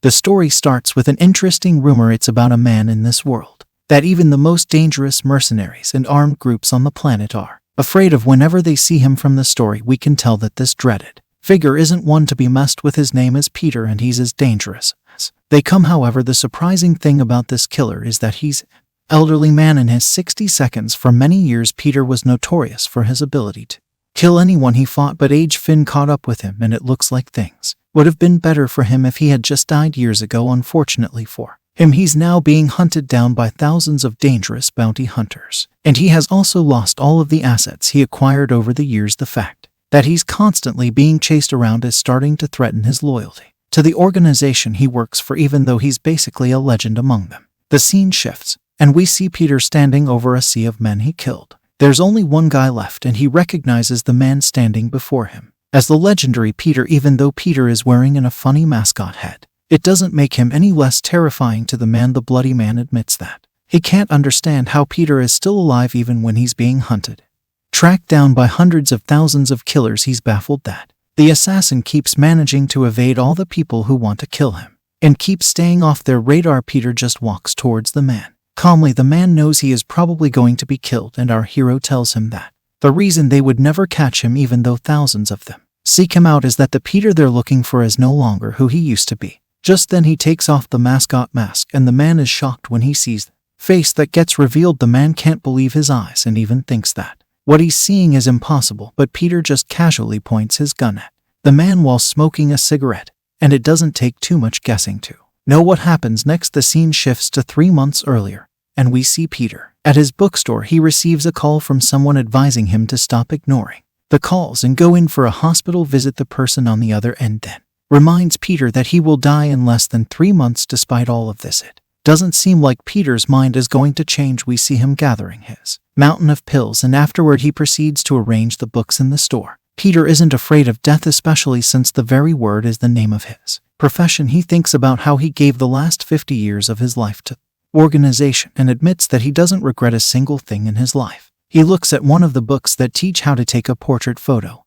The story starts with an interesting rumor. It's about a man in this world that even the most dangerous mercenaries and armed groups on the planet are afraid of. Whenever they see him from the story, we can tell that this dreaded figure isn't one to be messed with. His name is Peter, and he's as dangerous as they come. However, the surprising thing about this killer is that he's an elderly man in his 60 seconds. For many years, Peter was notorious for his ability to kill anyone he fought, but age Finn caught up with him, and it looks like things would have been better for him if he had just died years ago. Unfortunately for him, he's now being hunted down by thousands of dangerous bounty hunters, and he has also lost all of the assets he acquired over the years. The fact that he's constantly being chased around is starting to threaten his loyalty to the organization he works for, even though he's basically a legend among them. The scene shifts, and we see Peter standing over a sea of men he killed. There's only one guy left, and he recognizes the man standing before him as the legendary Peter. Even though Peter is wearing a funny mascot head, it doesn't make him any less terrifying to the man. The bloody man admits that he can't understand how Peter is still alive even when he's being hunted, tracked down by hundreds of thousands of killers. He's baffled that the assassin keeps managing to evade all the people who want to kill him and keeps staying off their radar. Peter just walks towards the man calmly. The man knows he is probably going to be killed, and our hero tells him that the reason they would never catch him, even though thousands of them seek him out, is that the Peter they're looking for is no longer who he used to be. Just then he takes off the mascot mask, and the man is shocked when he sees the face that gets revealed. The man can't believe his eyes and even thinks that what he's seeing is impossible, but Peter just casually points his gun at the man while smoking a cigarette, and it doesn't take too much guessing to know what happens next. The scene shifts to 3 months earlier, and we see Peter at his bookstore. He receives a call from someone advising him to stop ignoring the calls and go in for a hospital visit. The person on the other end then reminds Peter that he will die in less than 3 months. Despite all of this, it doesn't seem like Peter's mind is going to change. We see him gathering his mountain of pills, and afterward he proceeds to arrange the books in the store. Peter isn't afraid of death, especially since the very word is the name of his profession. He thinks about how he gave the last 50 years of his life to organization and admits that he doesn't regret a single thing in his life. He looks at one of the books that teach how to take a portrait photo,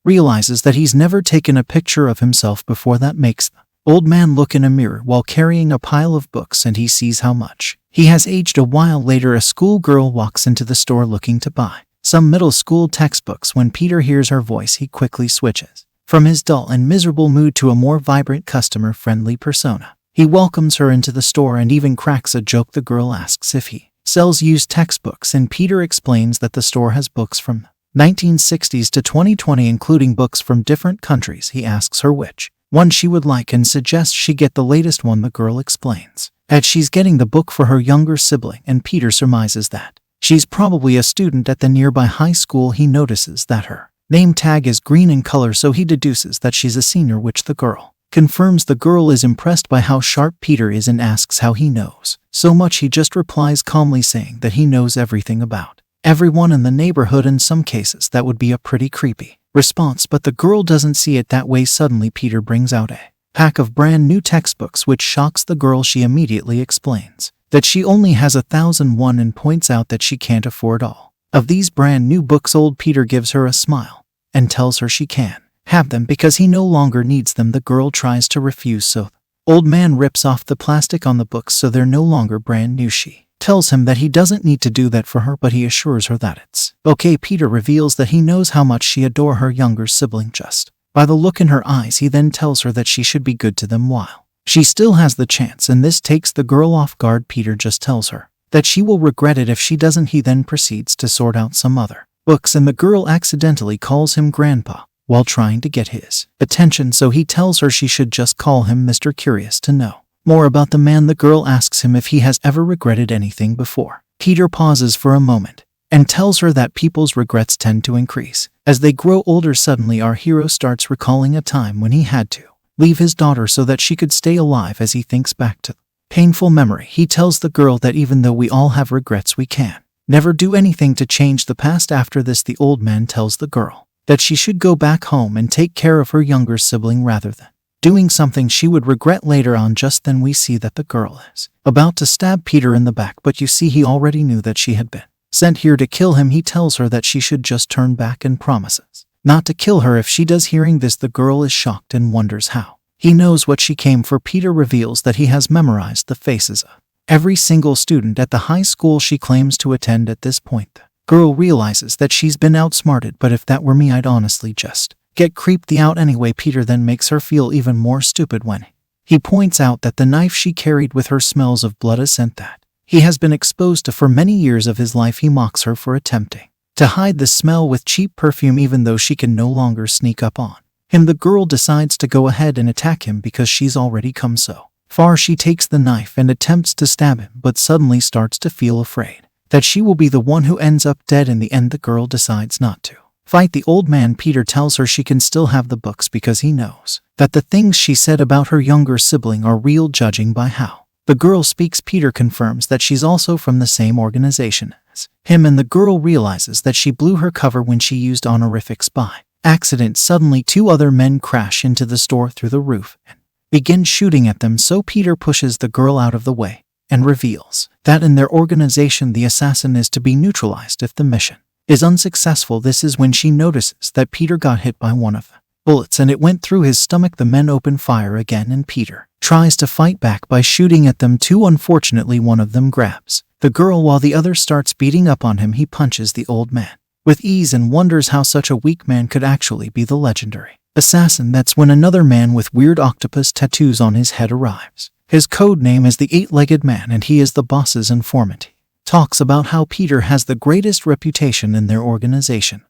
realizes that he's never taken a picture of himself before. That makes the old man look in a mirror while carrying a pile of books, and he sees how much he has aged. A while later, a schoolgirl walks into the store looking to buy some middle school textbooks. When Peter hears her voice, he quickly switches from his dull and miserable mood to a more vibrant, customer-friendly persona. He welcomes her into the store and even cracks a joke. The girl asks if he sells used textbooks, and Peter explains that the store has books from 1960s to 2020, including books from different countries. He asks her which one she would like and suggests she get the latest one. The girl explains that she's getting the book for her younger sibling, and Peter surmises that she's probably a student at the nearby high school. He notices that her name tag is green in color, so he deduces that she's a senior, which the girl confirms. The girl is impressed by how sharp Peter is and asks how he knows so much. He just replies calmly, saying that he knows everything about everyone in the neighborhood. In some cases, that would be a pretty creepy response, but the girl doesn't see it that way. Suddenly, Peter brings out a pack of brand new textbooks, which shocks the girl. She immediately explains that she only has 1,001 and points out that she can't afford all of these brand new books. Old Peter gives her a smile and tells her she can have them because he no longer needs them. The girl tries to refuse, so the old man rips off the plastic on the books so they're no longer brand new. She tells him that he doesn't need to do that for her, but he assures her that it's okay. Peter reveals that he knows how much she adores her younger sibling just by the look in her eyes. He then tells her that she should be good to them while she still has the chance, and this takes the girl off guard. Peter just tells her that she will regret it if she doesn't. He then proceeds to sort out some other books, and the girl accidentally calls him Grandpa while trying to get his attention, so he tells her she should just call him Mr. Curious to know more about the man. The girl asks him if he has ever regretted anything before. Peter pauses for a moment and tells her that people's regrets tend to increase as they grow older. Suddenly, our hero starts recalling a time when he had to leave his daughter so that she could stay alive. As he thinks back to the painful memory, he tells the girl that even though we all have regrets, we can never do anything to change the past. After this, the old man tells the girl that she should go back home and take care of her younger sibling rather than doing something she would regret later on. Just then we see that the girl is about to stab Peter in the back, but you see he already knew that she had been sent here to kill him. He tells her that she should just turn back and promises not to kill her if she does. Hearing this, the girl is shocked and wonders how He knows what she came for. Peter reveals that he has memorized the faces of every single student at the high school she claims to attend at this point. The girl realizes that she's been outsmarted, but if that were me, I'd honestly just get creeped out anyway. Peter then makes her feel even more stupid when he points out that the knife she carried with her smells of blood, a scent that he has been exposed to for many years of his life. He mocks her for attempting to hide the smell with cheap perfume even though she can no longer sneak up on him. The girl decides to go ahead and attack him because she's already come so far. She takes the knife and attempts to stab him, but suddenly starts to feel afraid that she will be the one who ends up dead. In the end, the girl decides not to fight the old man. Peter tells her she can still have the books because he knows that the things she said about her younger sibling are real. Judging by how the girl speaks, Peter confirms that she's also from the same organization as him, and the girl realizes that she blew her cover when she used honorifics by accident. Suddenly, two other men crash into the store through the roof and begin shooting at them, so Peter pushes the girl out of the way and reveals that in their organization the assassin is to be neutralized if the mission is unsuccessful. This is when she notices that Peter got hit by one of the bullets and it went through his stomach. The men open fire again and Peter tries to fight back by shooting at them too. Unfortunately, one of them grabs the girl while the other starts beating up on him. He punches the old man with ease and wonders how such a weak man could actually be the legendary assassin. That's when another man with weird octopus tattoos on his head arrives. His code name is the Eight-Legged Man and he is the boss's informant. He talks about how Peter has the greatest reputation in their organization,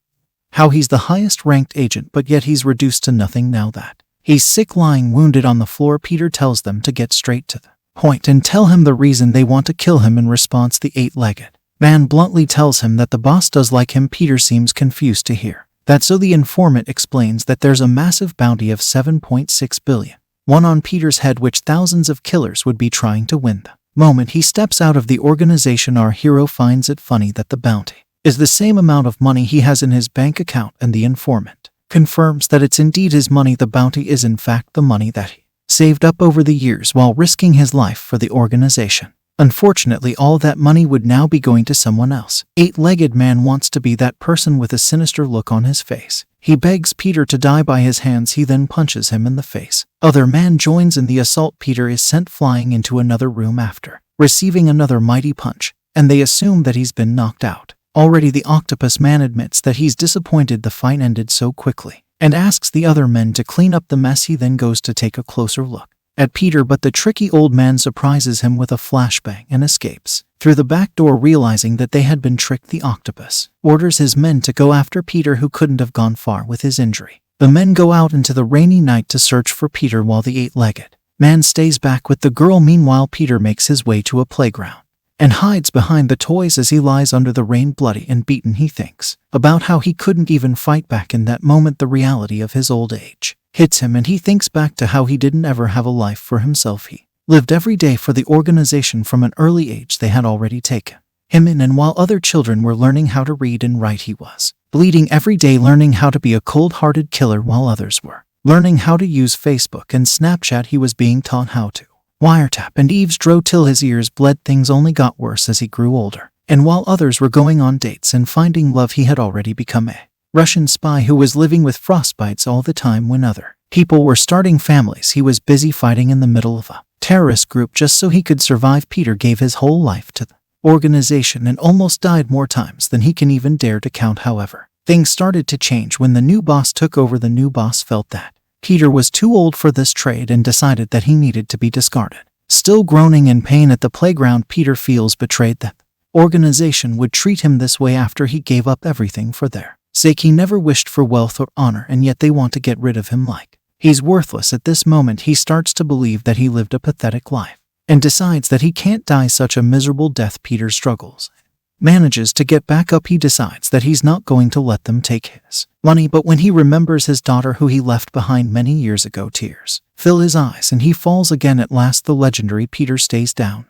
how he's the highest ranked agent, but yet he's reduced to nothing now that he's sick, lying wounded on the floor. Peter tells them to get straight to the point and tell him the reason they want to kill him. In response, the Eight-Legged Man bluntly tells him that the boss does like him. Peter seems confused to hear that, so the informant explains that there's a massive bounty of 7.6 billion on Peter's head, which thousands of killers would be trying to win. The moment he steps out of the organization, our hero finds it funny that the bounty is the same amount of money he has in his bank account, and the informant confirms that it's indeed his money. The bounty is in fact the money that he saved up over the years while risking his life for the organization. Unfortunately, all that money would now be going to someone else. Eight-Legged Man wants to be that person with a sinister look on his face. He begs Peter to die by his hands. He then punches him in the face. Other man joins in the assault. Peter is sent flying into another room after receiving another mighty punch, and they assume that he's been knocked out. Already, the octopus man admits that he's disappointed the fight ended so quickly and asks the other men to clean up the mess. He then goes to take a closer look at Peter, but the tricky old man surprises him with a flashbang and escapes through the back door. Realizing that they had been tricked, the octopus orders his men to go after Peter, who couldn't have gone far with his injury. The men go out into the rainy night to search for Peter while the Eight-Legged Man stays back with the girl. Meanwhile, Peter makes his way to a playground and hides behind the toys. As he lies under the rain, bloody and beaten, he thinks about how he couldn't even fight back. In that moment, the reality of his old age hits him and he thinks back to how he didn't ever have a life for himself. He lived every day for the organization. From an early age, they had already taken him in, and while other children were learning how to read and write, he was bleeding every day, learning how to be a cold-hearted killer. While others were learning how to use Facebook and Snapchat, he was being taught how to wiretap and eavesdrow till his ears bled. Things only got worse as he grew older, and while others were going on dates and finding love, he had already become a Russian spy who was living with frostbites all the time. When other people were starting families, he was busy fighting in the middle of a terrorist group just so he could survive. Peter gave his whole life to the organization and almost died more times than he can even dare to count. However, things started to change when the new boss took over. The new boss felt that Peter was too old for this trade and decided that he needed to be discarded. Still groaning in pain at the playground, Peter feels betrayed that the organization would treat him this way after he gave up everything for their sake. He never wished for wealth or honor, and yet they want to get rid of him like he's worthless. At this moment, he starts to believe that he lived a pathetic life and decides that he can't die such a miserable death. Peter struggles, manages to get back up. He decides that he's not going to let them take his money, but when he remembers his daughter who he left behind many years ago, tears fill his eyes and he falls again. At last, the legendary Peter stays down,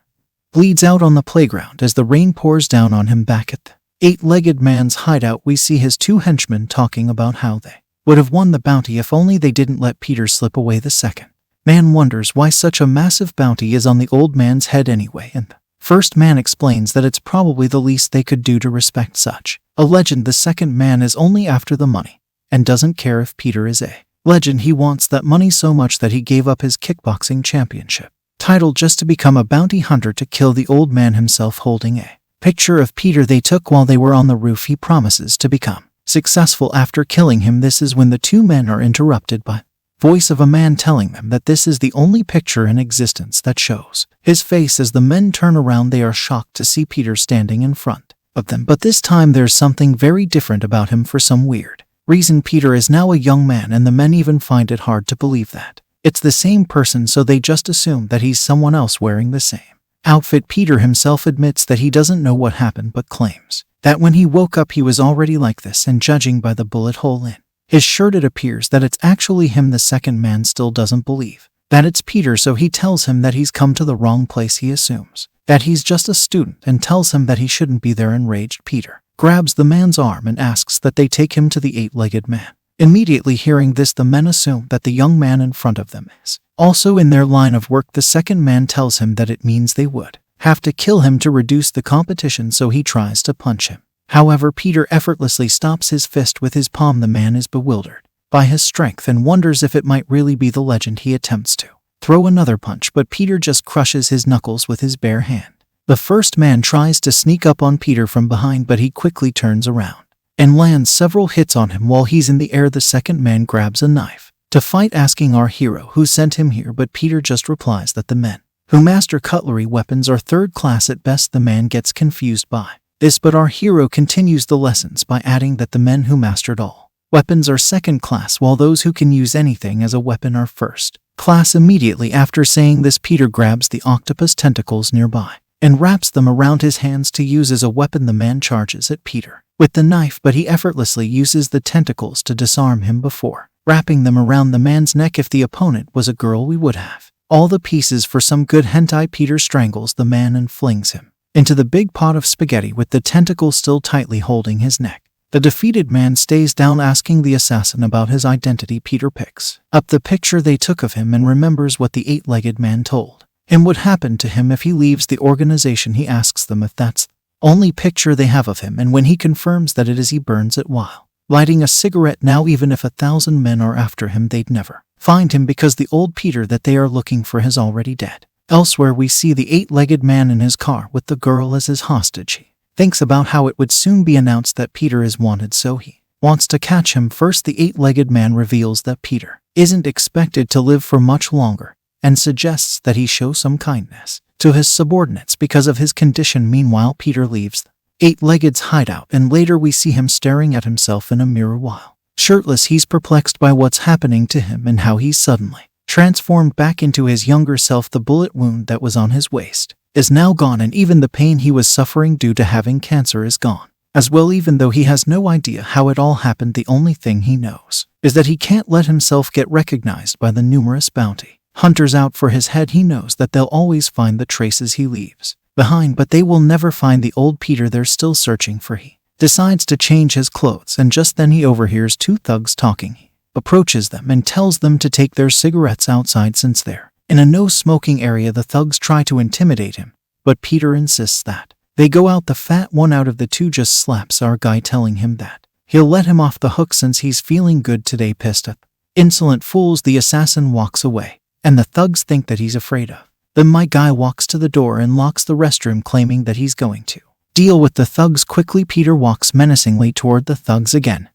bleeds out on the playground as the rain pours down on him. Back at the Eight-Legged Man's hideout, we see his two henchmen talking about how they would have won the bounty if only they didn't let Peter slip away. The second man wonders why such a massive bounty is on the old man's head anyway, and the first man explains that it's probably the least they could do to respect such a legend. The second man is only after the money and doesn't care if Peter is a Legend, he wants that money so much that he gave up his kickboxing championship title just to become a bounty hunter to kill the old man himself, holding a picture of Peter they took while they were on the roof. He promises to become successful after killing him. This is when the two men are interrupted by voice of a man telling them that this is the only picture in existence that shows his face. As the men turn around, they are shocked to see Peter standing in front of them, but this time there's something very different about him. For some weird reason, Peter is now a young man, and the men even find it hard to believe that it's the same person, so they just assume that he's someone else wearing the same outfit. Peter himself admits that he doesn't know what happened, but claims that when he woke up he was already like this, and judging by the bullet hole in his shirt it appears that it's actually him. The second man still doesn't believe that it's Peter, so he tells him that he's come to the wrong place. He assumes that he's just a student and tells him that he shouldn't be there. Enraged, Peter grabs the man's arm and asks that they take him to the eight-legged man. Immediately hearing this, the men assume that the young man in front of them is also in their line of work. The second man tells him that it means they would have to kill him to reduce the competition, so he tries to punch him. However, Peter effortlessly stops his fist with his palm. The man is bewildered by his strength and wonders if it might really be the legend. He attempts to throw another punch, but Peter just crushes his knuckles with his bare hand. The first man tries to sneak up on Peter from behind, but he quickly turns around and lands several hits on him while he's in the air. The second man grabs a knife to fight, asking our hero who sent him here, but Peter just replies that the men who master cutlery weapons are third class at best. The man gets confused by this, but our hero continues the lessons by adding that the men who mastered all weapons are second class, while those who can use anything as a weapon are first class. Immediately after saying this, Peter grabs the octopus tentacles nearby and wraps them around his hands to use as a weapon. The man charges at Peter with the knife, but he effortlessly uses the tentacles to disarm him before wrapping them around the man's neck. If the opponent was a girl, we would have all the pieces for some good hentai. Peter strangles the man and flings him into the big pot of spaghetti with the tentacles still tightly holding his neck. The defeated man stays down, asking the assassin about his identity. Peter picks up the picture they took of him and remembers what the eight-legged man told him would happen to him if he leaves the organization. He asks them if that's the only picture they have of him, and when he confirms that it is, he burns it while lighting a cigarette. Now, even if 1,000 men are after him, they'd never find him, because the old Peter that they are looking for is already dead. Elsewhere, we see the eight-legged man in his car with the girl as his hostage. He thinks about how it would soon be announced that Peter is wanted, so he wants to catch him first. The eight-legged man reveals that Peter isn't expected to live for much longer and suggests that he show some kindness to his subordinates because of his condition. Meanwhile, Peter leaves the eight-legged's hideout, and later we see him staring at himself in a mirror while shirtless. He's perplexed by what's happening to him and how he's suddenly transformed back into his younger self. The bullet wound that was on his waist is now gone, and even the pain he was suffering due to having cancer is gone as well. Even though he has no idea how it all happened, the only thing he knows is that he can't let himself get recognized by the numerous bounty hunters out for his head. He knows that they'll always find the traces he leaves behind, but they will never find the old Peter they're still searching for. He decides to change his clothes, and just then he overhears two thugs talking. He approaches them and tells them to take their cigarettes outside since they're in a no-smoking area. The thugs try to intimidate him, but Peter insists that they go out. The fat one out of the two just slaps our guy, telling him that he'll let him off the hook since he's feeling good today. Pissed at insolent fools, the assassin walks away, and the thugs think that he's afraid of them. My guy walks to the door and locks the restroom, claiming that he's going to deal with the thugs quickly. Peter walks menacingly toward the thugs again.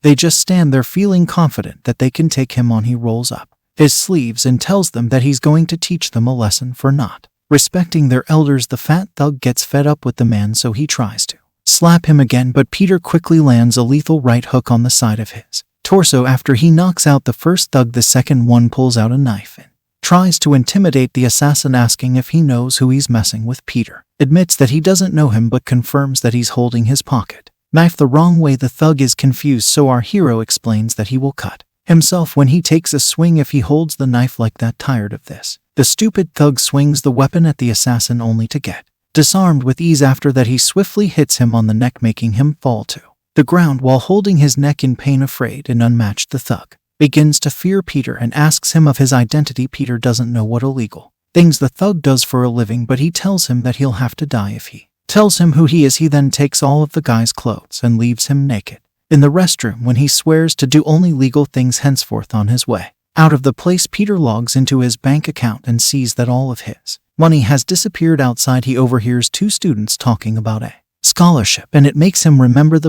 They just stand there feeling confident that they can take him on. He rolls up his sleeves and tells them that he's going to teach them a lesson for not respecting their elders. The fat thug gets fed up with the man, so he tries to slap him again, but Peter quickly lands a lethal right hook on the side of his torso. After he knocks out the first thug, the second one pulls out a knife and tries to intimidate the assassin, asking if he knows who he's messing with. Peter admits that he doesn't know him, but confirms that he's holding his pocket knife the wrong way. The thug is confused, so our hero explains that he will cut himself when he takes a swing if he holds the knife like that. Tired of this, the stupid thug swings the weapon at the assassin, only to get disarmed with ease. After that, he swiftly hits him on the neck, making him fall to the ground while holding his neck in pain. Afraid and unmatched, the thug begins to fear Peter and asks him of his identity. Peter doesn't know what illegal things the thug does for a living, but he tells him that he'll have to die if he tells him who he is. He then takes all of the guy's clothes and leaves him naked. In the restroom, when he swears to do only legal things henceforth on his way out of the place, Peter logs into his bank account and sees that all of his money has disappeared. Outside, he overhears two students talking about a scholarship, and it makes him remember the